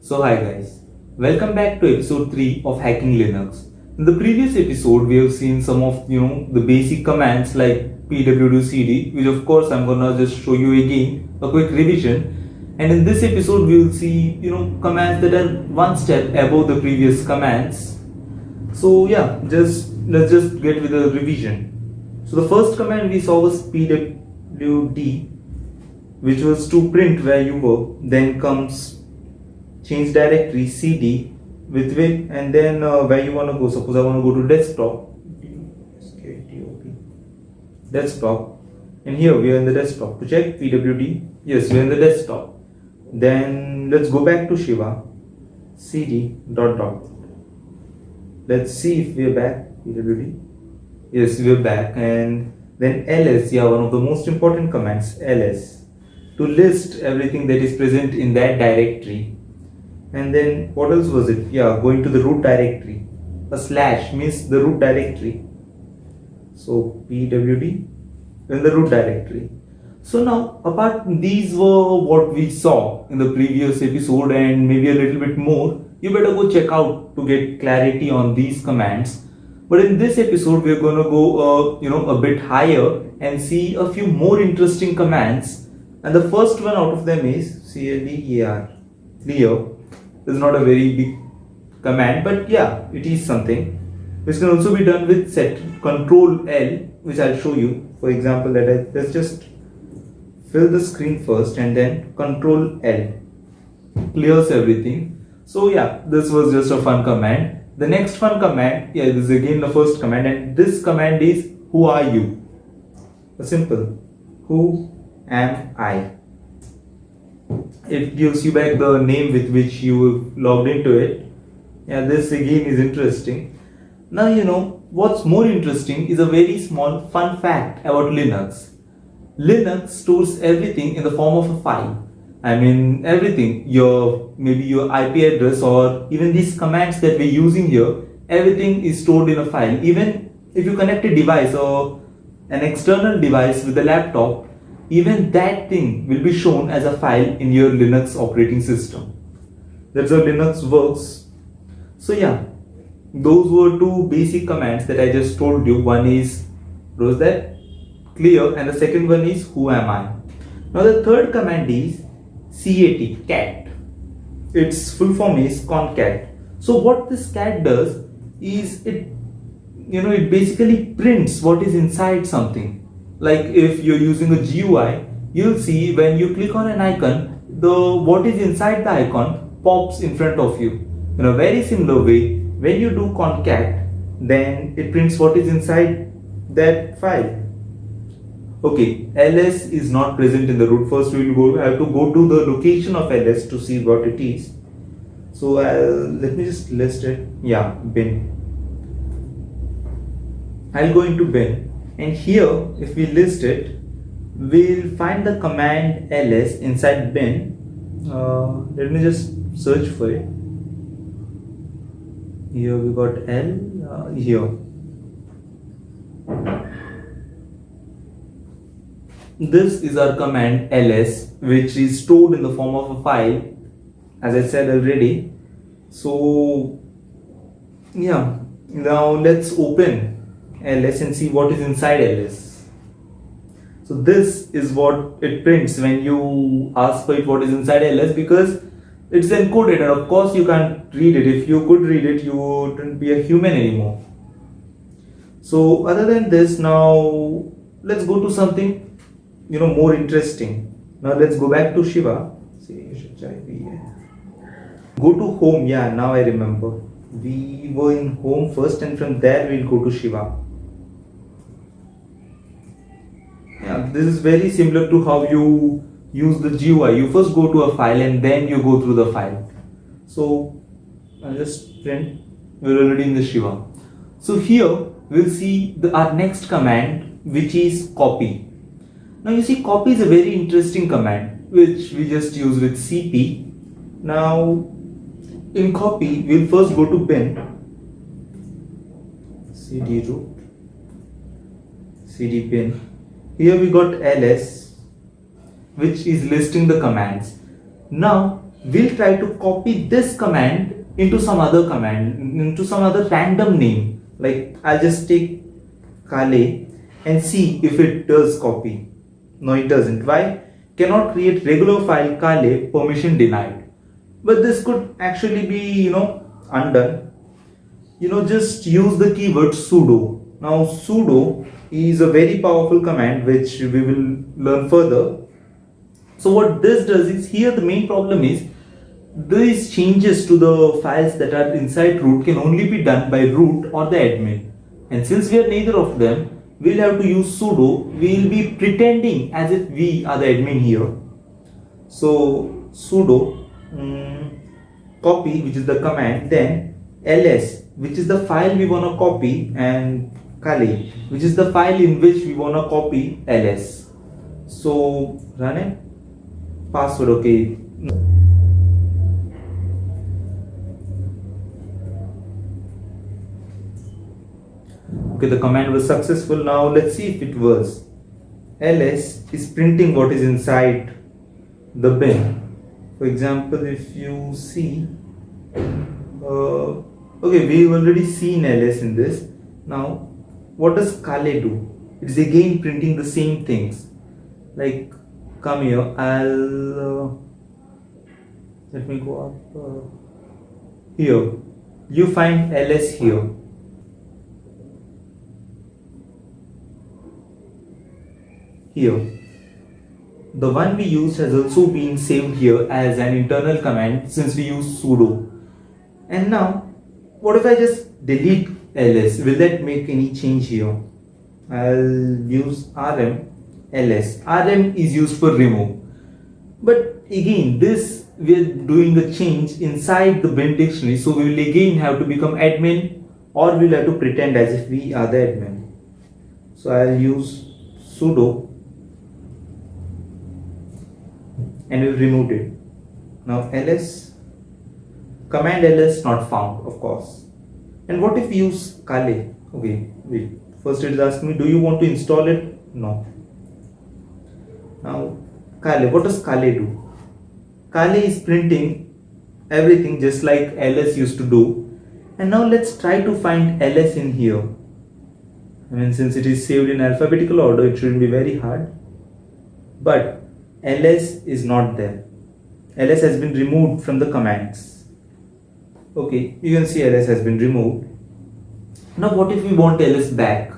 So hi guys, welcome back to episode 3 of Hacking Linux. In the previous episode, we have seen some of the basic commands like pwdcd, which of course I'm gonna just show you again a quick revision. And in this episode, we will see commands that are one step above the previous commands. So yeah, let's just get with the revision. So the first command we saw was pwd, which was to print where you were. Then comes change directory cd with win, and then where you want to go. Suppose I want to go to desktop, and here we are in the desktop. To check pwd, yes, we are in the desktop. Then let's go back to Shiva, cd dot dot. Let's see if we are back. pwd, yes, we are back. And then ls, yeah, one of the most important commands, ls, to list everything that is present in that directory. And then what else was it? Yeah, going to the root directory. A slash means the root directory. So pwd in the root directory. So now, apart, these were what we saw in the previous episode and maybe a little bit more. You better go check out to get clarity on these commands. But in this episode, we're going to go a bit higher and see a few more interesting commands. And the first one out of them is clear. Clear is not a very big command, but yeah, it is something which can also be done with set control L, which I'll show you. For example, let's just fill the screen first, and then control L clears everything. So yeah, this was just a fun command. The next fun command, yeah, this is again the first command, and this command is who are you? A simple who am I. It gives you back the name with which you logged into it. Yeah, this again is interesting. Now what's more interesting is a very small fun fact about Linux. Linux stores everything in the form of a file. I mean everything, maybe your IP address or even these commands that we're using here, everything is stored in a file. Even if you connect a device or an external device with a laptop, even that thing will be shown as a file in your Linux operating system. That's how Linux works. So yeah, those were two basic commands that I just told you. One is clear, and the second one is who am I. Now the third command is cat. Its full form is concat. So what this cat does is it basically prints what is inside something. Like if you're using a GUI, you'll see when you click on an icon, what is inside the icon pops in front of you. In a very similar way, when you do concat, then it prints what is inside that file. Okay, ls is not present in the root. First we will have to go to the location of ls to see what it is. So let me just list it. Yeah, bin. I'll go into bin. And here, if we list it, we'll find the command ls inside bin. Let me just search for it. Here we got L, here. This is our command ls, which is stored in the form of a file, as I said already. So yeah, now let's open ls and see what is inside ls. So this is what it prints when you ask for it what is inside ls, because it's encoded and of course you can't read it. If you could read it, you wouldn't be a human anymore. So other than this, now let's go to something more interesting. Now let's go back to Shiva. Go to home. Yeah, now I remember. We were in home first, and from there we'll go to Shiva. Yeah, this is very similar to how you use the GUI. You first go to a file and then you go through the file. So I'll just print. We're already in the Shiva. So here we'll see our next command, which is copy. Now you see, copy is a very interesting command which we just use with cp. Now in copy, we'll first go to bin, cd root, cd bin. Here we got ls, which is listing the commands. Now we'll try to copy this command into some other command, into some other random name. Like I'll just take Kale and see if it does copy. No, it doesn't. Why? Cannot create regular file Kale, permission denied. But this could actually be, undone. Just use the keyword sudo. Now sudo is a very powerful command which we will learn further. So what this does is, here the main problem is these changes to the files that are inside root can only be done by root or the admin. And since we are neither of them, we'll have to use sudo. We'll be pretending as if we are the admin here. So sudo copy, which is the command, then ls, which is the file we want to copy, and Kale, which is the file in which we want to copy ls. So run it. Password, okay. Okay, the command was successful. Now let's see if it was. ls is printing what is inside the bin. For example, if you see, okay, we've already seen ls in this. Now, what does Kale do? It's again printing the same things. Like, come here, let me go up here. You find ls here. Here. The one we used has also been saved here as an internal command since we use sudo. And now, what if I just delete ls? Will that make any change here? I'll use rm ls. Rm is used for remove. But again, this we're doing a change inside the bin dictionary, so we will again have to become admin, or we'll have to pretend as if we are the admin. So I'll use sudo, and we've removed it. Now ls, command ls not found, of course. And what if we use Kale? Okay, wait. First it is asking me, do you want to install it? No. Now Kale, what does Kale do? Kale is printing everything just like ls used to do. And now let's try to find ls in here. I mean, since it is saved in alphabetical order, it shouldn't be very hard. But ls is not there. ls has been removed from the commands. Okay, you can see ls has been removed. Now what if we want ls back?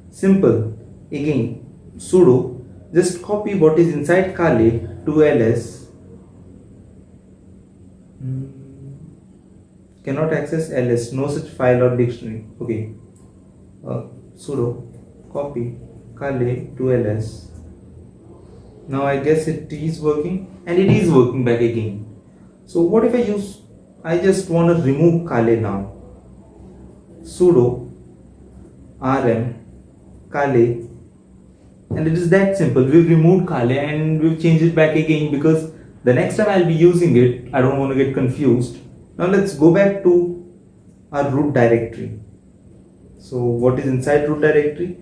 Simple. Again, sudo, just copy what is inside Kale to ls. Cannot access ls, no such file or dictionary. Okay, sudo copy Kale to ls. Now I guess it is working, and it is working back again. So what if I just want to remove Kale now. Sudo rm Kale, and it is that simple. We've removed Kale and we've changed it back again because the next time I'll be using it, I don't want to get confused. Now let's go back to our root directory. So what is inside root directory?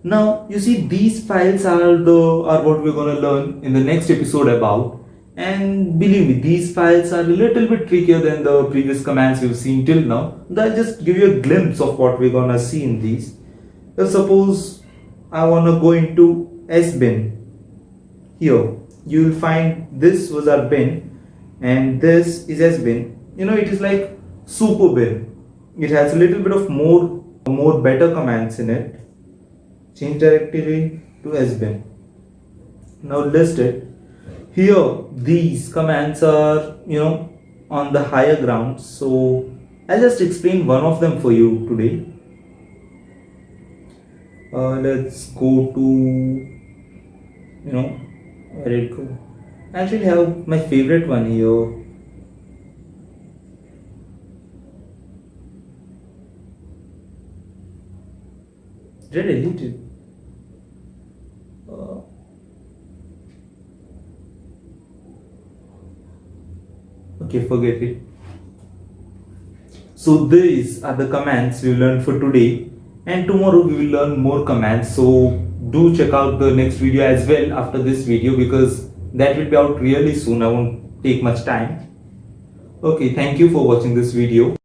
Now you see, these files are what we're going to learn in the next episode about. And believe me, these files are a little bit trickier than the previous commands we've seen till now. I'll just give you a glimpse of what we're going to see in these. Let's suppose I want to go into sbin. Here you will find this was our bin and this is sbin. It is like super bin. It has a little bit of more better commands in it. Change directory to sbin. Now list it. Here these commands are on the higher ground, so I'll just explain one of them for you today. Let's go to where it go. I actually have my favorite one here. Did I delete it? Okay, forget it. So these are the commands we learned for today, and tomorrow we will learn more commands. So do check out the next video as well after this video, because that will be out really soon. I won't take much time. Okay, thank you for watching this video.